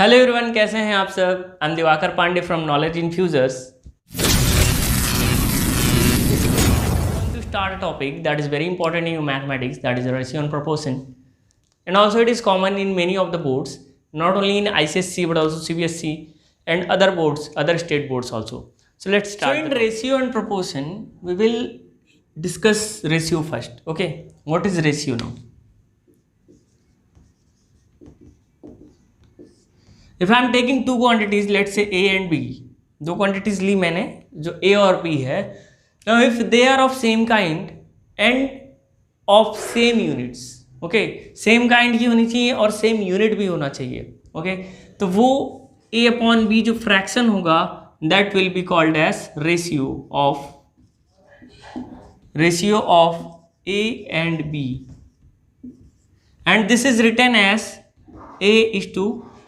Hello everyone, कैसे हैं आप सब। I am Diwakar Pandey from Knowledge Infusers. To start a topic that is very important in mathematics, that is ratio and proportion, and also it is common in many of the boards, not only in ICSE but also CBSE and other boards, other state boards also. So let's start. So in ratio and proportion, we will discuss ratio first. Okay, what is ratio now? If I am taking two quantities, let's say A and B, दो quantities ली मैंने जो A और B है. Now if they are of same kind and of same units, okay, same kind की होनी चाहिए और same unit भी होना चाहिए, okay, तो वो A upon B जो fraction होगा that will be called as ratio of A and B, and this is written as A is to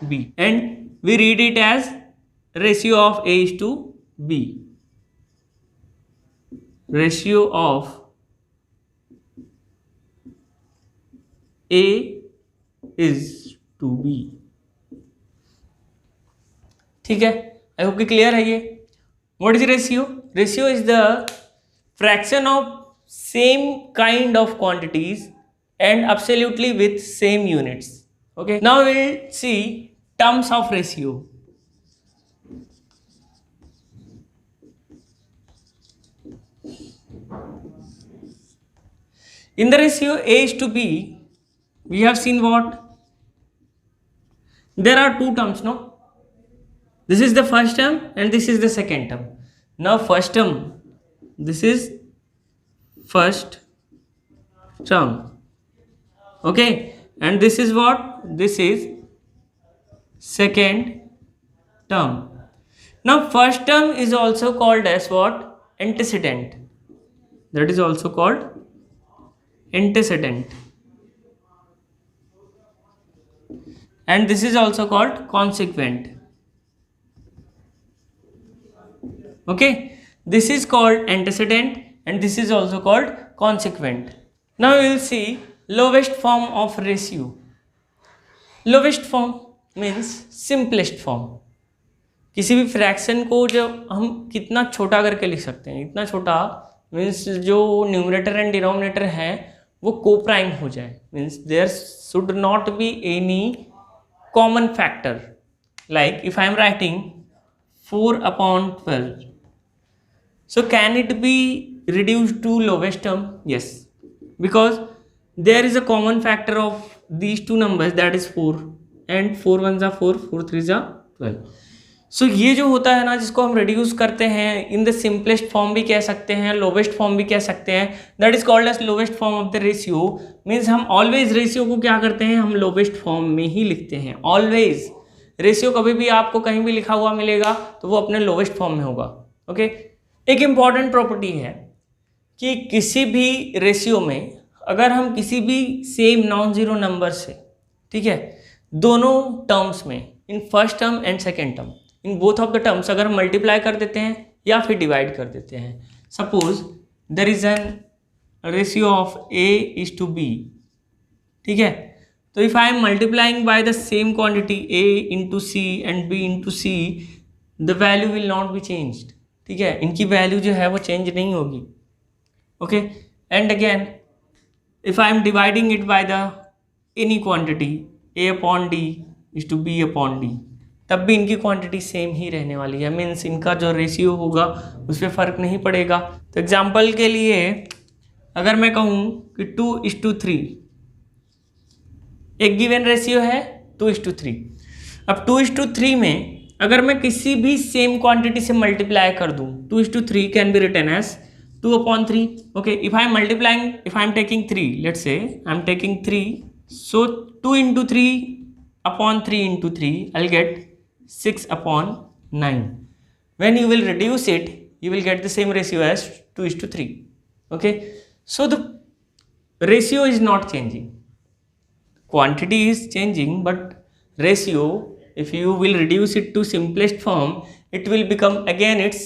B, and we read it as ratio of A is to B. Ratio of A is to B. ठीक है, I hope कि clear है ये. What is ratio? Ratio is the fraction of same kind of quantities and absolutely with same units. Okay, now we'll see terms of ratio. In the ratio A is to B, we have seen what? There are two terms, no? This is the first term and this is the second term. Now first term, this is first term, okay, and this is what? This is second term. Now first term is also called as what? Antecedent. That is also called antecedent, and this is also called consequent. Okay, this is called antecedent and this is also called consequent. Now we will see lowest form of ratio. Lowest form means simplest form. किसी भी fraction को जब हम कितना छोटा करके लिख सकते हैं, इतना छोटा मीन्स जो न्यूमरेटर एंड डिनोमिनेटर है वो कोप्राइम हो जाए, means there should not be any common factor. Like if I am writing 4/12, so can it be reduced to lowest term? Yes, because there is a common factor of these two numbers, that is 4, and 4 1s are 4, 4 3s are 12. So ये जो होता है ना, जिसको हम reduce करते हैं, in the simplest form भी कह सकते हैं, लोवेस्ट फॉर्म भी कह सकते हैं, that is called as lowest form of the ratio. Means हम ऑलवेज रेशियो को क्या करते हैं, हम लोवेस्ट फॉर्म में ही लिखते हैं. ऑलवेज रेशियो कभी भी आपको कहीं भी लिखा हुआ मिलेगा तो वो अपने लोवेस्ट फॉर्म में होगा. ओके, एक इंपॉर्टेंट प्रॉपर्टी है कि किसी भी रेशियो में अगर हम किसी भी सेम नॉन जीरो नंबर से, ठीक है, दोनों टर्म्स में, in first term and second term, in both of the terms अगर हम मल्टीप्लाई कर देते हैं या फिर डिवाइड कर देते हैं. Suppose there is an ratio of A is to B, ठीक है, तो if I am multiplying by the same quantity A into C and B into C, the value will not be changed. ठीक है, इनकी value जो है वो change नहीं होगी. Okay, and again if I am dividing it by the any quantity A upon D is to B upon D, तब भी इनकी क्वांटिटी सेम ही रहने वाली है. मीन्स इनका जो रेशियो होगा उस पर फर्क नहीं पड़ेगा. तो एग्जांपल के लिए अगर मैं कहूँ कि 2:3, एक गिवन रेशियो है 2:3. अब 2:3 में अगर मैं किसी भी सेम क्वांटिटी से मल्टीप्लाई कर दूँ, 2:3 can be written as 2/3. Okay, if I am multiplying, if I am taking 3, let's say I am taking 3, so 2 into 3 upon 3 into 3, I'll get 6/9. When you will reduce it, you will get the same ratio as 2:3. Okay, so the ratio is not changing, quantity is changing, but ratio, if you will reduce it to simplest form, it will become again its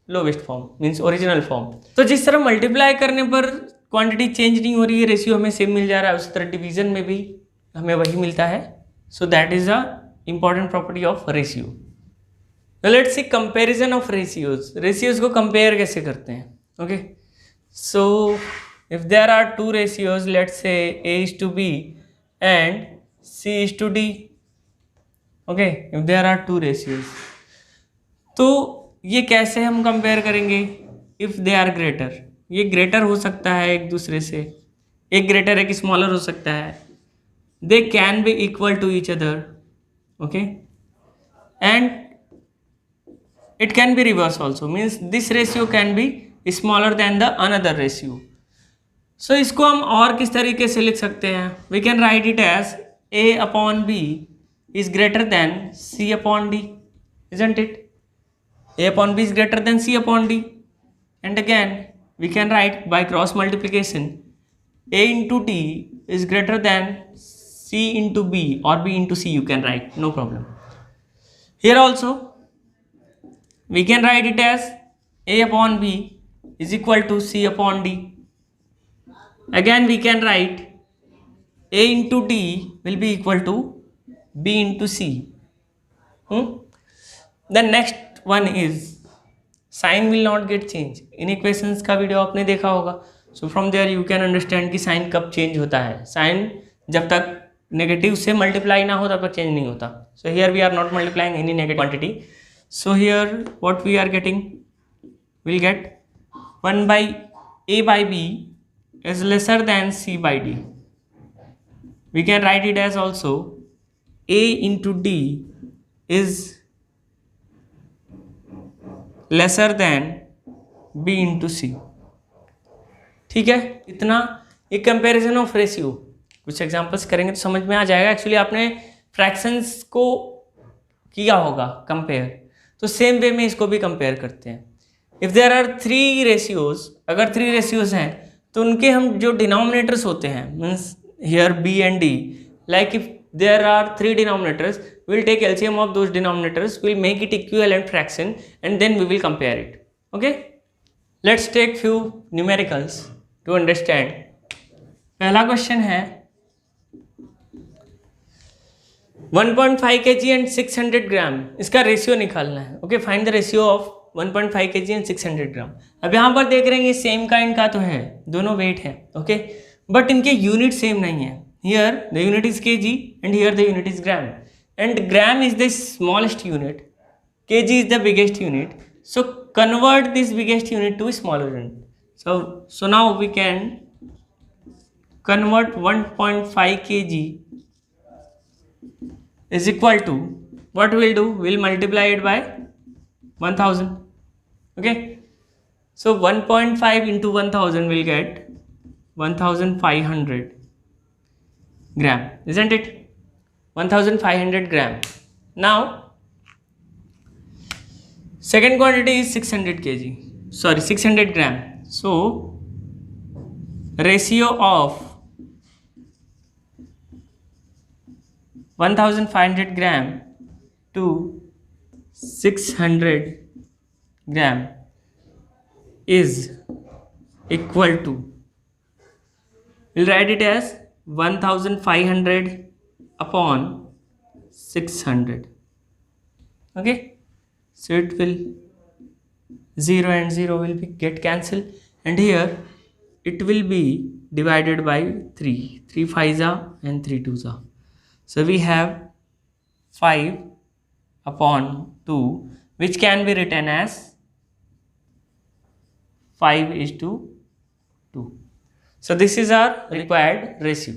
lowest form, means original form. तो जिस तरह multiply करने पर quantity change नहीं हो रही है, ratio हमें सेम मिल जा रहा है, उस तरह डिवीजन में भी हमें वही मिलता है. So that is a important property of ratio. Now let's see comparison of ratios. Ratios को compare कैसे करते हैं? Okay, so if there are two ratios, let's say A is to B and C is to D. Okay, if there are two ratios, तो ये कैसे हम compare करेंगे? If they are greater, ये ग्रेटर हो सकता है एक दूसरे से, एक ग्रेटर एक स्मॉलर हो सकता है, they can be equal to each other, okay, and it can be reverse also, means this ratio can be smaller than the another ratio. So इसको हम और किस तरीके से लिख सकते हैं? We can write it as A upon B is greater than C upon D, isn't it? A upon B is greater than C upon D, and again we can write by cross multiplication A into D is greater than C into B, or B into C you can write, no problem. Here also we can write it as A upon B is equal to C upon D. Again we can write A into D will be equal to B into C. The next one is sign will not get change. In equations का video आपने देखा होगा. So from there you can understand कि sign कब change होता है. Sign जब तक नेगेटिव से मल्टीप्लाई ना हो तब तक चेंज नहीं होता. So here we are not multiplying any negative quantity. So here what we are getting, we'll get 1 by A by B is lesser than C by D. We can write it as also A into D is lesser than B into C. ठीक है, इतना एक comparison of ratio. कुछ examples करेंगे तो समझ में आ जाएगा. एक्चुअली आपने फ्रैक्शंस को किया होगा कंपेयर, तो सेम वे में इसको भी कंपेयर करते हैं. If there are three ratios, अगर थ्री रेशियोज हैं तो उनके हम जो डिनोमिनेटर्स होते हैं, means here B and D, like if there are three denominators, we will take LCM of those denominators, we will make it equivalent fraction and then we will compare it. Okay, let's take few numericals to understand. पहला question है 1.5 kg and 600 ग्राम, इसका ratio निकालना है. Okay, find the ratio of 1.5 kg and 600 ग्राम. अब यहाँ पर देख रहे हैं ये सेम काइंड का तो है, दोनों वेट है. ओके, बट इनके यूनिट सेम नहीं है. Here the unit is kg and here the unit is gram, and gram is the smallest unit, kg is the biggest unit. So convert this biggest unit to smaller unit. So now we can convert 1.5 kg is equal to, what we'll do, we'll multiply it by 1000. Okay, so 1.5 into 1000 will get 1500 gram, isn't it? 1500 gram. Now second quantity is 600 kg, sorry 600 gram. So ratio of 1500 gram to 600 gram is equal to, we'll write it as 1500 upon 600. Okay, so it will 0 and 0 will be get cancelled, and here it will be divided by 3 5s and 3 2s. So we have 5 upon 2, which can be written as 5:2. So this is our required ratio.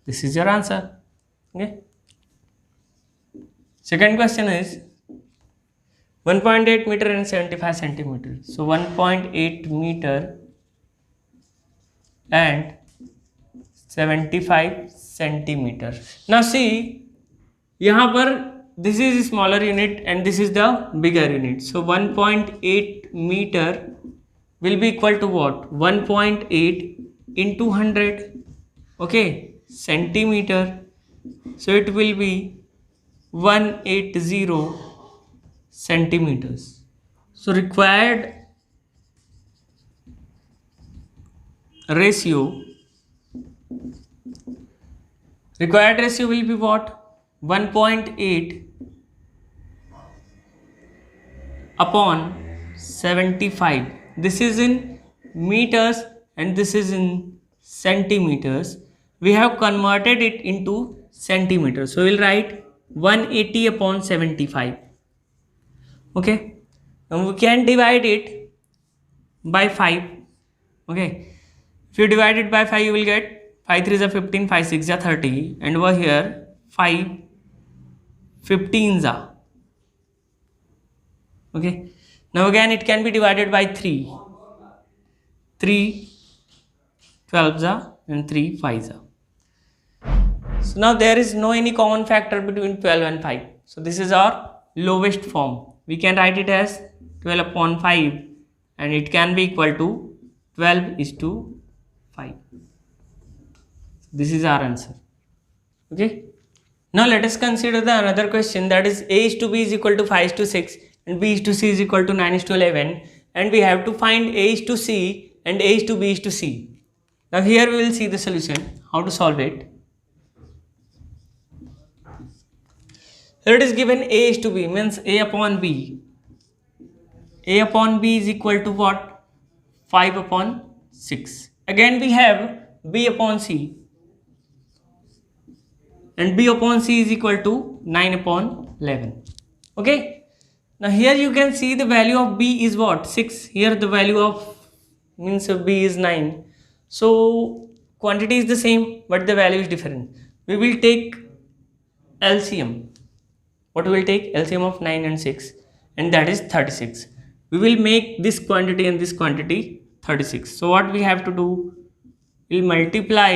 This is your answer. Okay. Second question is 1.8 meter and 75 centimeter. So 1.8 meter and 75 centimeter. Now see, यहाँ पर this is smaller unit and this is the bigger unit. So 1.8 meter will be equal to what? 1.8 into 100. Okay, centimeter. So it will be 180 centimeters. So required ratio will be what? 1.8 upon 75. This is in meters and this is in centimeters. We have converted it into centimeters. So we'll write 180 upon 75. Okay. Now we can divide it by 5. Okay. If you divide it by 5, you will get 5 3 is 15, 5 6 is 30, and over here 5 15s are. Okay. Now again it can be divided by 3. 3 12s are and 3 5s are. So now there is no any common factor between 12 and 5. So this is our lowest form. We can write it as 12 upon 5 and it can be equal to 12 is to 5. This is our answer. Okay. Now let us consider the another question, that is a is to b is equal to 5 is to 6 and b is to c is equal to 9 is to 11, and we have to find a is to c and a is to b is to c. Now here we will see the solution, how to solve it. Here it is given a is to b, means a upon b. A upon b is equal to what? 5 upon 6. Again we have b upon c, and b upon c is equal to 9 upon 11. Okay. Now here you can see the value of b is what? 6. Here the value of means of b is 9. So quantity is the same but the value is different. We will take LCM. What we will take? LCM of 9 and 6, and that is 36. We will make this quantity and this quantity 36. So what we have to do? We'll multiply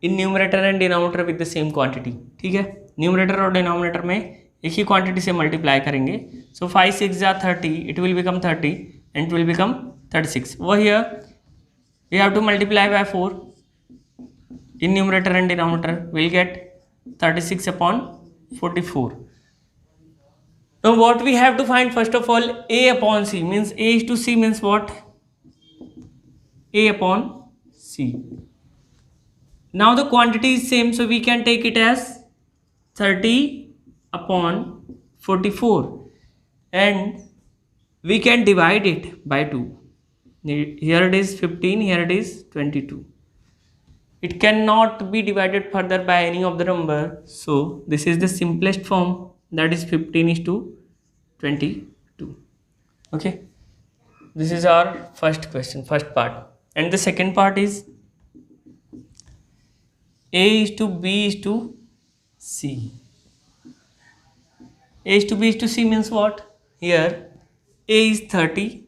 in numerator and denominator with the same quantity. ठीक है, numerator और denominator में एक ही quantity से multiply करेंगे. सो 5 6 जा 30, it will become 30 and it will become 36. Over here we have to multiply by 4 in numerator and denominator. We'll get 36 upon 44. Now what we have to find, first of all, a upon c, means a is to c means what? A upon c. Now the quantity is same, so we can take it as 30 upon 44 and we can divide it by 2. Here it is 15, here it is 22. It cannot be divided further by any of the number, so this is the simplest form, that is 15 is to 22. Okay, this is our first question, first part. And the second part is a is to b is to c. A is to b is to c means what? Here a is 30,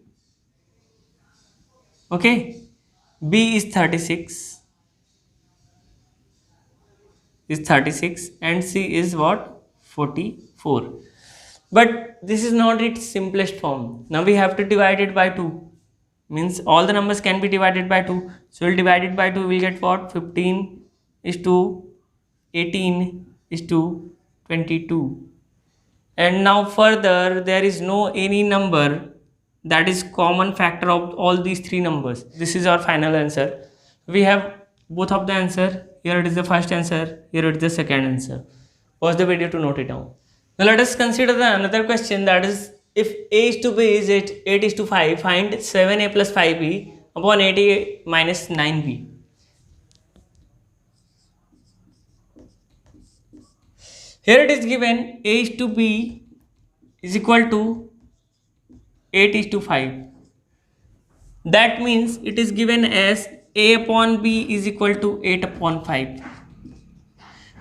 okay, b is 36, and c is what? 44. But this is not its simplest form. Now we have to divide it by 2, means all the numbers can be divided by 2. So we'll divide it by 2, we'll get what? 15 is to 18 is to 22. And now further, there is no any number that is common factor of all these three numbers. This is our final answer. We have both of the answer. Here it is the first answer, here it is the second answer. Pause the video to note it down. Now let us consider the another question, that is, if a is to b is 8 is to 5, find 7a plus 5b upon 8a minus 9b. Here it is given a is to b is equal to 8 is to 5. That means it is given as a upon b is equal to 8 upon 5.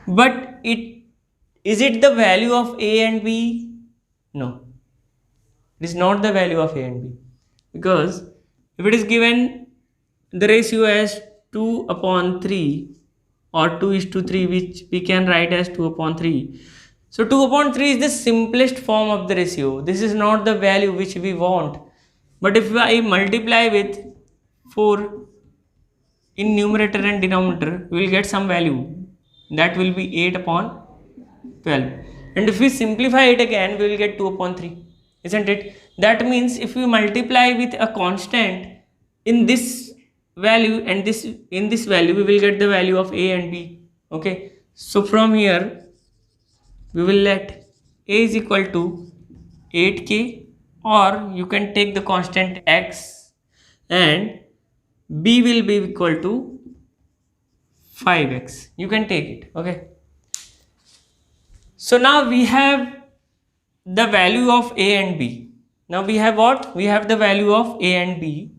But is it the value of a and b? No. It is not the value of a and b. Because if it is given the ratio as 2 upon 3 or 2 is to 3, which we can write as 2 upon 3. So 2 upon 3 is the simplest form of the ratio. This is not the value which we want. But if I multiply with 4 in numerator and denominator, we will get some value. That will be 8 upon 12. And if we simplify it again, we will get 2 upon 3. Isn't it? That means if we multiply with a constant in this value and this in this value, we will get the value of a and b. Okay, so from here we will let a is equal to 8k, or you can take the constant x and b will be equal to 5x. You can take it. Okay, so now we have the value of a and b. Now we have what? We have the value of a and b,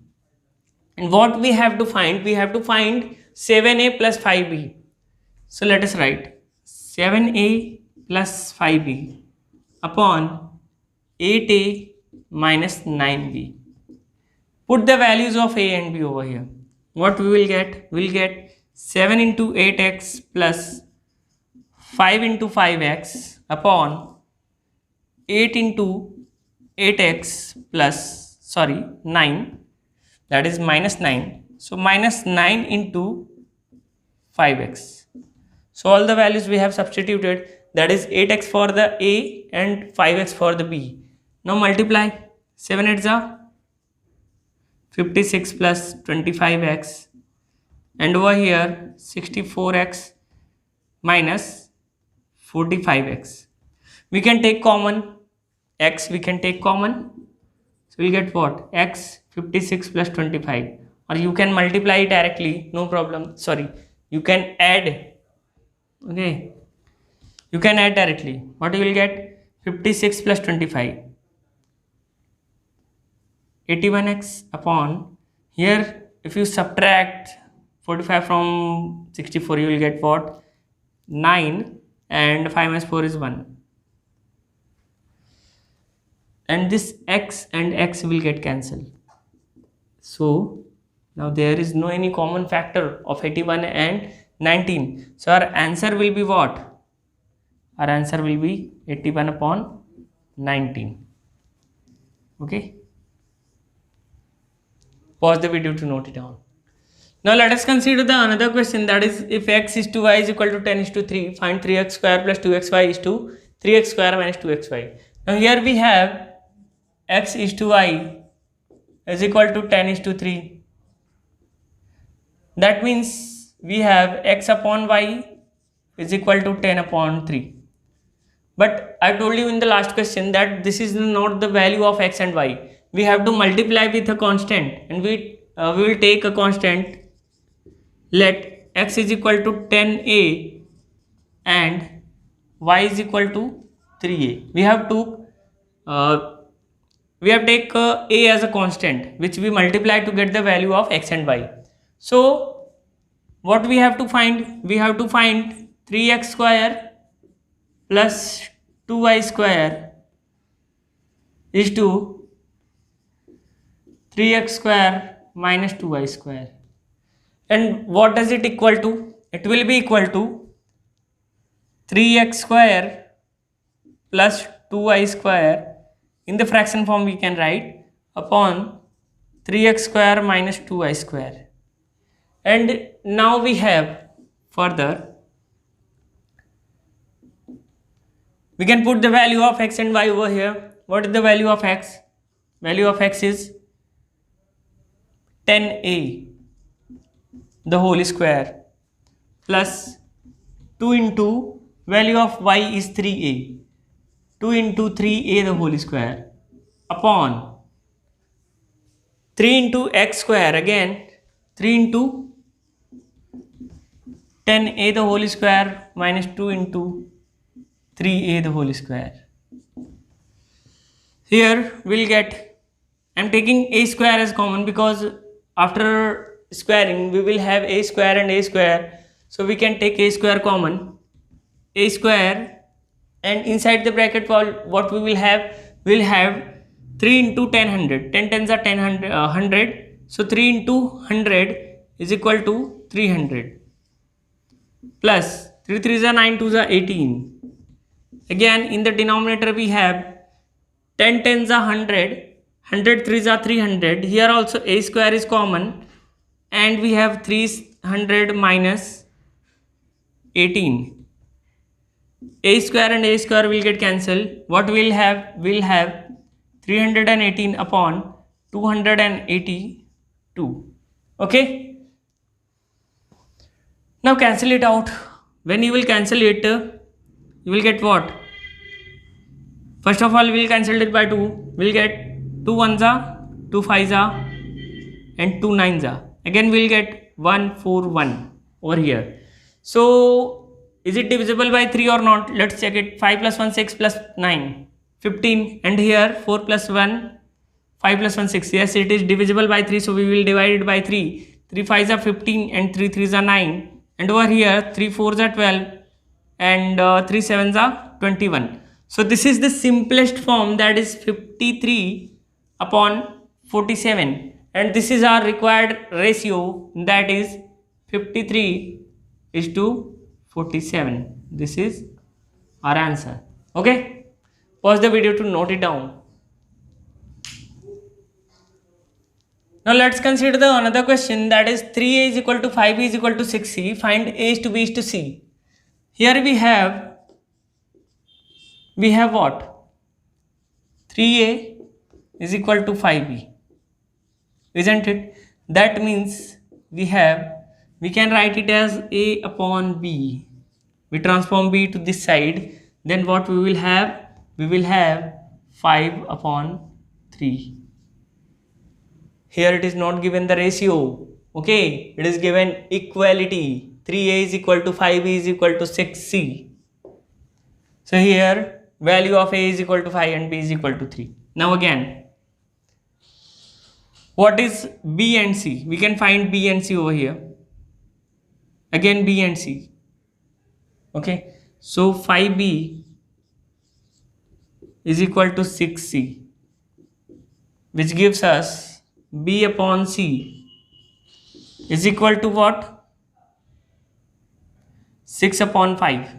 and what we have to find? We have to find 7a plus 5b. So let us write 7a plus 5b upon 8a minus 9b. Put the values of a and b over here. What we will get? We will get 7 into 8x plus 5 into 5x upon 8 into 8x plus 9, that is minus 9. So minus 9 into 5x. So all the values we have substituted, that is 8x for the a and 5x for the b. Now multiply. 7 8s are 56 plus 25x, and over here 64x minus 45x. We can take common x, we can take common, so we get what? X 56 plus 25, or you can multiply it directly, no problem. Sorry, you can add. Okay, you can add directly. What you will get? 56 plus 25, 81x upon here. If you subtract 45 from 64, you will get what? 9, and 5 minus 4 is 1, and this x and x will get cancelled. So now there is no any common factor of 81 and 19. So our answer will be what? Our answer will be 81 upon 19. Okay, pause the video to note it down. Now let us consider the another question, that is if x is to y is equal to 10 is to 3, find 3x square plus 2xy is to 3x square minus 2xy. Now here we have x is to y is equal to 10 is to 3. That means we have x upon y is equal to 10 upon 3. But I told you in the last question that this is not the value of x and y. We have to multiply with a constant, and we will take a constant. Let x is equal to 10a and y is equal to 3a. We have take a as a constant, which we multiply to get the value of x and y. So what we have to find? We have to find 3x square plus 2y square is to 3x square minus 2y square. And what does it equal to? It will be equal to 3x square plus 2y square, in the fraction form we can write, upon 3x square minus 2y square. And now we have further, we can put the value of x and y over here. What is the value of x? Value of x is 10a the whole square plus 2 into value of y is 3a, 2 into 3a the whole square upon 3 into x square, again 3 into 10a the whole square minus 2 into 3a the whole square. Here we'll get, I'm taking a square as common because after squaring we will have a square and a square, so we can take a square common, a square, and inside the bracket what we will have? We'll have 3 into 10 100, 10 tens are 10 100, so 3 into 100 is equal to 300 plus 3 3s are 9 2s are 18. Again in the denominator we have 10 tens are 100, 100 3s are 300. Here also a square is common, and we have 300 minus 18. A square and a square will get cancelled. What we'll have? We'll have 318 upon 282. Okay, now cancel it out. When you will cancel it, you will get what? First of all, we'll cancel it by 2. We'll get 2 1s are, 2 5s are, and 2 9s are. Again, we'll get 1 4 1 over here. So, is it divisible by 3 or not? Let's check it. 5 plus 1 6 plus 9 15, and here 4 plus 1 5 plus 1 6. Yes, it is divisible by 3, so we will divide it by 3. 3 5s are 15 and 3 3s are 9, and over here 3 4s are 12 and 3 7s are 21. So this is the simplest form, that is 53 upon 47, and this is our required ratio, that is 53 is to 47. This is our answer. Okay, pause the video to note it down. Now let's consider the another question, that is 3a is equal to 5b is equal to 6c. Find a is to b is to c. Here we have what? 3a is equal to 5b, isn't it? That means we can write it as a upon b. We transform b to this side, then what we will have? We will have 5 upon 3. Here it is not given the ratio, okay, it is given equality. 3a is equal to 5b is equal to 6c. So here value of a is equal to 5 and b is equal to 3. Now again, what is b and c? We can find b and c over here. Again b and c. Okay, so 5b is equal to 6c, which gives us b upon c is equal to what? 6 upon 5.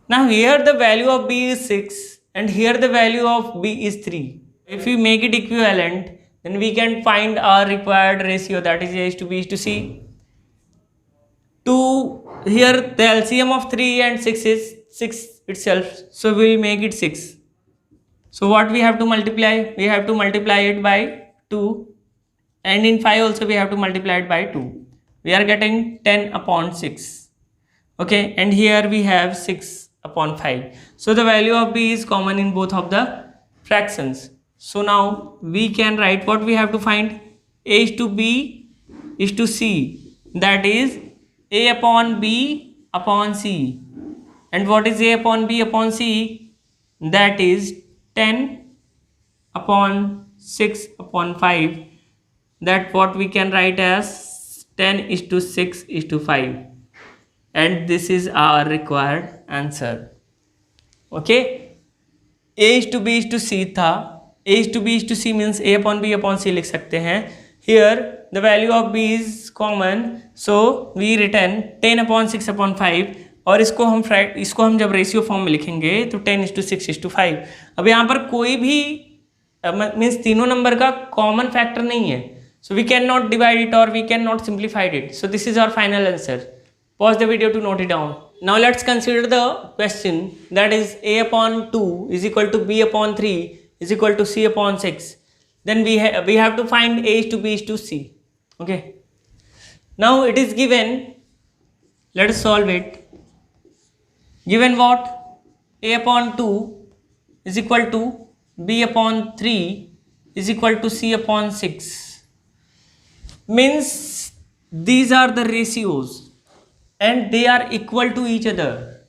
Now here the value of b is 6 and here the value of b is 3. If we make it equivalent, then we can find our required ratio, that is a is to b is to c. Here the LCM of 3 and 6 is 6 itself, so we will make it 6. So what we have to multiply? We have to multiply it by 2, and in 5 also we have to multiply it by 2. We are getting 10 upon 6. Okay, and here we have 6 upon 5. So the value of b is common in both of the fractions. So now we can write what we have to find. A is to b is to c, that is a upon b upon c. And what is a upon b upon c? That is 10 upon 6 upon 5. That what we can write as 10 is to 6 is to 5. And this is our required answer. Okay, a is to b is to c था. A is to b is to c means a upon b upon c लिख सकते हैं. Here the value of b is common, so we written 10 upon 6 upon 5. और इसको हम जब ratio form में लिखेंगे तो 10 is to 6 is to 5. अब यहाँ पर कोई भी मीन्स तीनों नंबर का कॉमन फैक्टर नहीं है, so we cannot divide it or we cannot simplify it. So this is our final answer. Pause the video to note it down. Now let's consider the question, that is a upon 2 is equal to b upon 3 is equal to c upon 6. Then we have to find a is to b is to c. Okay, now it is given, let us solve it. Given what? A upon 2 is equal to b upon 3 is equal to c upon 6. Means these are the ratios and they are equal to each other.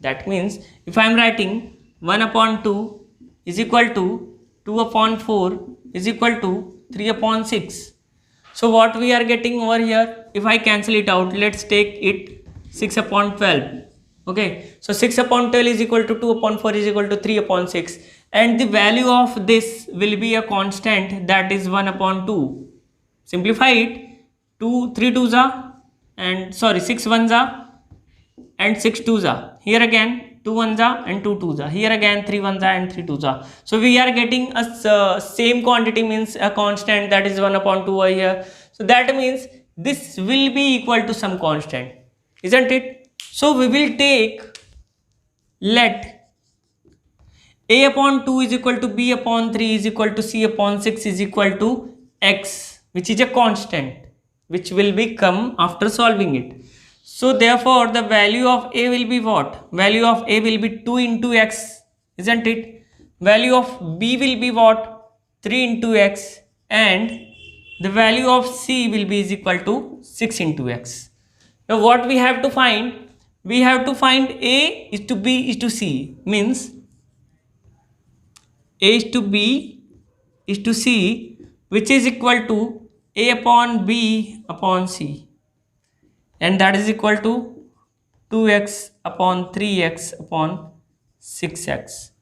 That means if I am writing 1 upon 2 is equal to 2 upon 4 is equal to 3 upon 6. So what we are getting over here, if I cancel it out, let's take it 6 upon 12. Okay, so 6 upon 12 is equal to 2 upon 4 is equal to 3 upon 6, and the value of this will be a constant, that is 1 upon 2. Simplify it, 3 2s are, and 6 1s are and 6 2s are. Here again 2 1s are and 2 2s are. Here again 3 1s are and 3 2s are. So we are getting a same quantity, means a constant, that is 1 upon 2 over here. So that means this will be equal to some constant, isn't it? So we will take, let a upon 2 is equal to b upon 3 is equal to c upon 6 is equal to x, which is a constant, which will become after solving it. So therefore the value of a will be what? Value of a will be 2 into x, isn't it? Value of B will be what? 3 into x, and the value of C will be is equal to 6 into x. Now what we have to find? We have to find A is to B is to C, means A is to B is to C, which is equal to A upon B upon C, and that is equal to 2x upon 3x upon 6x.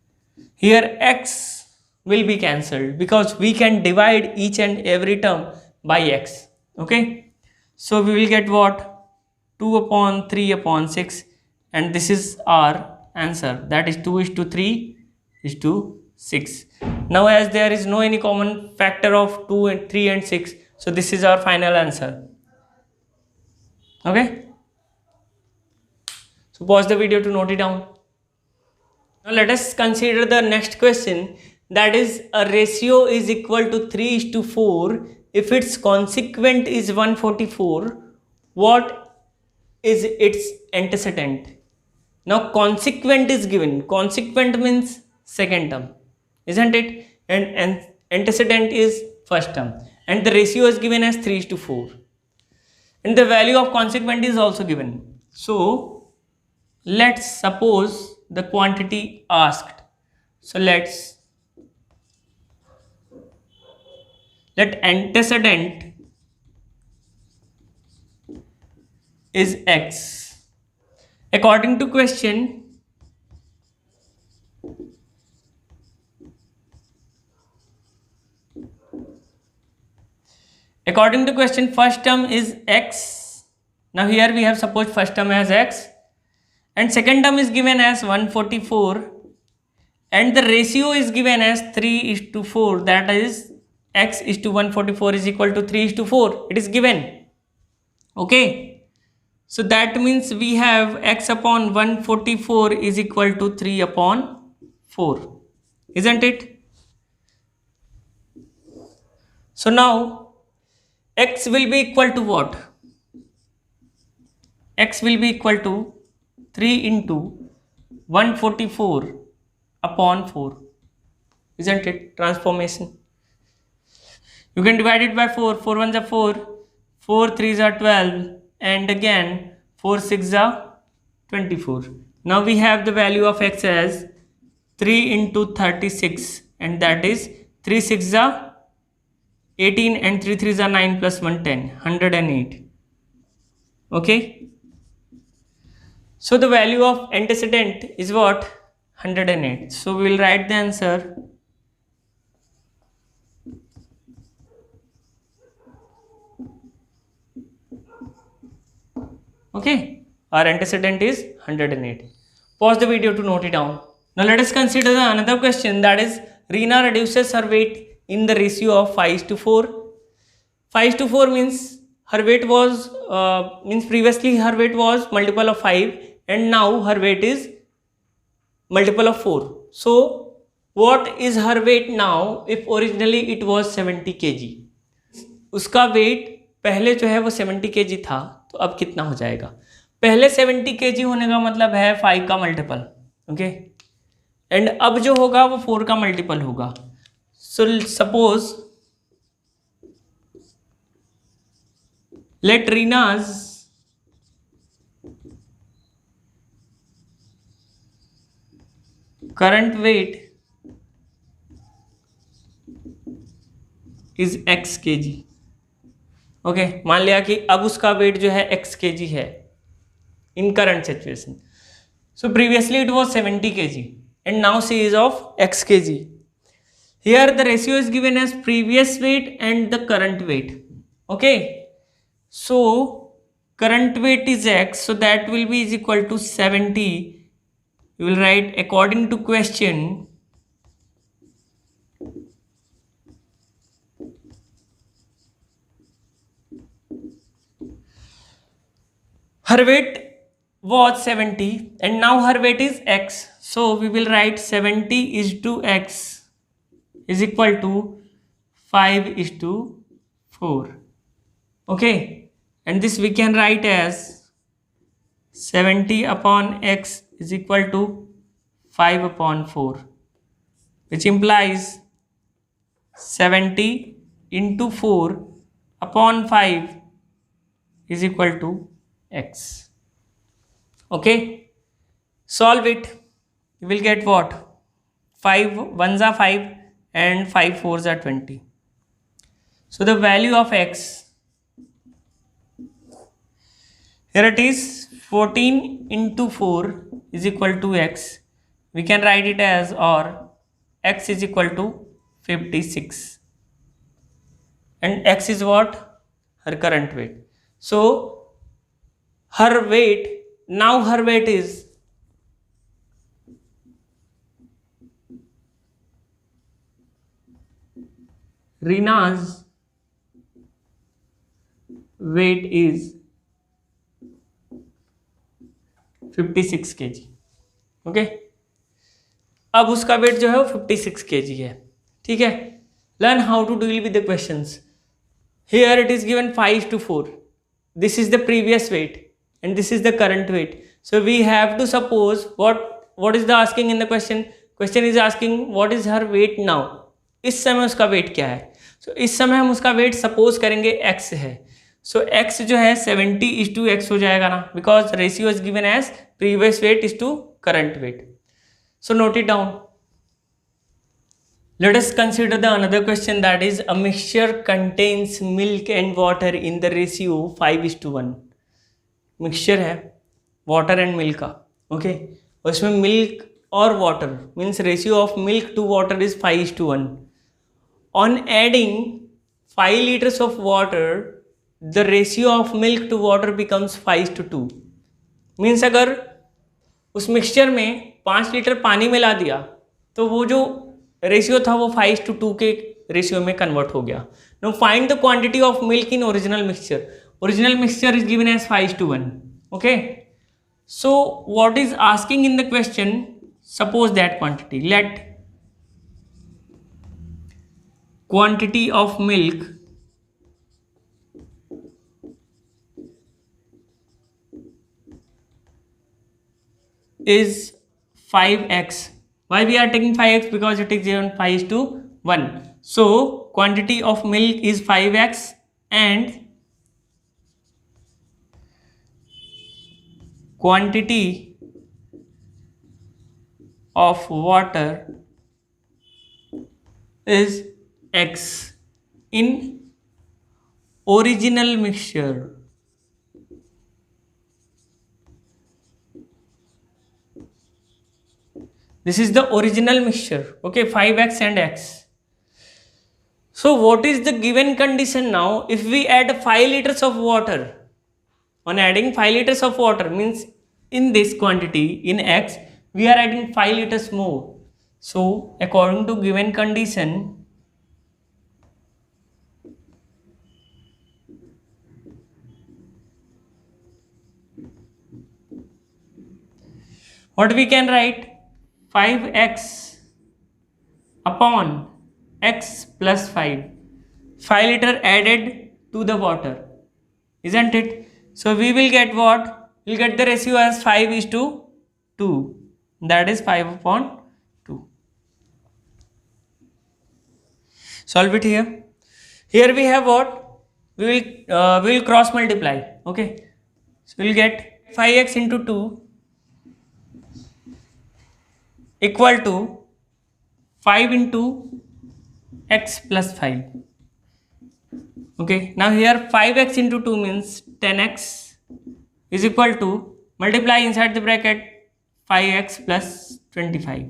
Here x will be cancelled because we can divide each and every term by x. Okay, so we will get what? 2 upon 3 upon 6, and this is our answer, that is 2 is to 3 is to 6. Now as there is no any common factor of 2 and 3 and 6, so this is our final answer. Okay, so pause the video to note it down. Now let us consider the next question, that is a ratio is equal to 3:4 if its consequent is 144. What is its antecedent? Now consequent is given. Consequent means second term, isn't it? And antecedent is first term, and the ratio is given as 3:4, and the value of consequent is also given. So let's suppose the quantity asked. So let antecedent is x. According to question, first term is x. Now here we have supposed first term as x, and second term is given as 144, and the ratio is given as 3:4, that is x is to 144 is equal to 3:4. It is given. Okay, so that means we have x upon 144 is equal to 3 upon 4, isn't it? So now x will be equal to what? X will be equal to 3 into 144 upon 4, isn't it? Transformation. You can divide it by 4. 4 1s are 4, 4 3s are 12, and again 4 6s are 24. Now we have the value of x as 3 into 36, and that is 3 6s are 18, and 3 3s are 9 plus 1 10, 108. Okay, so the value of antecedent is what? 108. So we will write the answer. Okay, our antecedent is 108. Pause the video to note it down. Now let us consider another question, that is Reena reduces her weight in the ratio of 5:4. 5:4 means her weight was previously her weight was multiple of 5, and now her weight is multiple of 4. So what is her weight now if originally it was 70 kg? उसका weight पहले जो है वो 70 kg था, तो अब कितना हो जाएगा? पहले 70 kg होने का मतलब है 5 का मल्टीपल, ओके, एंड अब जो होगा वो 4 का मल्टीपल होगा. So suppose let Reena's current weight is x kg. Okay, मान लिया कि अब उसका वेट जो है x kg है in current situation. So previously it was 70 kg and now she is of x kg. Here the ratio is given as previous weight and the current weight. Okay, so current weight is x, so that will be is equal to 70. You will write according to question her weight was 70 and now her weight is x, so we will write 70 is to x is equal to 5:4. Okay, and this we can write as 70 upon x is equal to 5/4, which implies 70 into 4/5 is equal to x. Okay, solve it. You will get what? 5 1s are 5 and 5 4s are 20. So the value of x, here it is 14 into 4 is equal to x. We can write it as, or x is equal to 56, and x is what? Her current weight. So her weight, now her weight is Rina's weight is 56 kg. Okay, अब उसका wait जो है वो 56 kg है. ठीक है, learn how to deal with the questions. Here it is given 5/4. This is the previous weight and this is the current weight. So we have to suppose what is the asking in the question is asking what is her weight now. इस समय उसका wait क्या है. So इस समय हम उसका wait suppose करेंगे x है. So x जो है 70:x हो जाएगा ना, because ratio is given as previous weight is to current weight. So note it down. Let us consider the another question, that is a mixture contains milk and water in the ratio 5:1. Mixture है water and milk का. Okay, उसमें milk और water means ratio of milk to water is 5:1. On adding 5 liters of water the ratio of milk to water becomes 5:2. Means अगर उस mixture में 5 litre पानी मिला दिया तो वो जो रेशियो था वो 5:2 के रेशियो में कन्वर्ट हो गया. Know find the quantity of milk in original mixture. Original mixture is given as 5:1. Okay, so what is asking in the question? Suppose that quantity. Let quantity of milk is 5x. Why we are taking 5x? Because it is given 5:1. So quantity of milk is 5x and quantity of water is x in original mixture. This is the original mixture. Okay, 5x and x. So what is the given condition now? If we add 5 liters of water, on adding 5 liters of water means in this quantity in x we are adding 5 liters more. So according to given condition, what we can write? 5x upon x plus 5. 5 liter added to the water, isn't it? So we will get what? We'll get the ratio as 5:2. That is 5/2. Solve it here. Here we have what? We will cross multiply. Okay. So we'll get 5x into 2 equal to 5 into x plus 5. Okay, now here 5x into 2 means 10x is equal to, multiply inside the bracket 5x plus 25.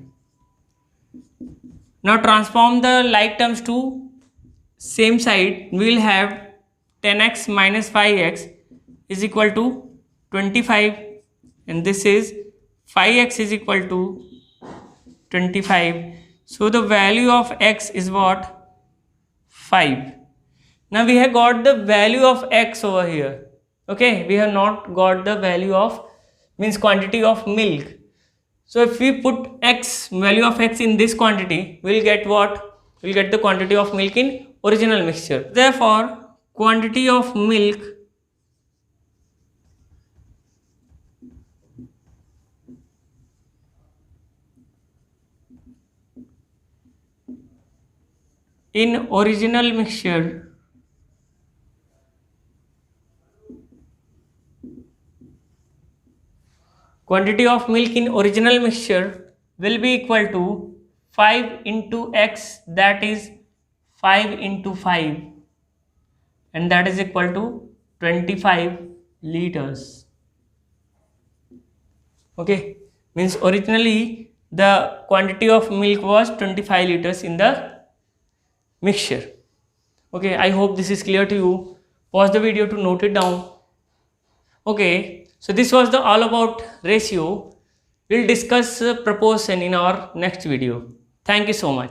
Now transform the like terms to same side. We will have 10x minus 5x is equal to 25, and this is 5x is equal to 25. So the value of x is what? 5. Now we have got the value of x over here. Okay, we have not got the value of, means quantity of milk. So if we put x, value of x in this quantity, we will get what? We will get the quantity of milk in original mixture. Therefore quantity of milk in original mixture quantity of milk in original mixture will be equal to 5 into x, that is 5 into 5, and that is equal to 25 liters. Okay, means originally the quantity of milk was 25 liters in the mixture. Okay, I hope this is clear to you. Pause the video to note it down. Okay, so this was the all about ratio. We'll discuss proportion in our next video. Thank you so much.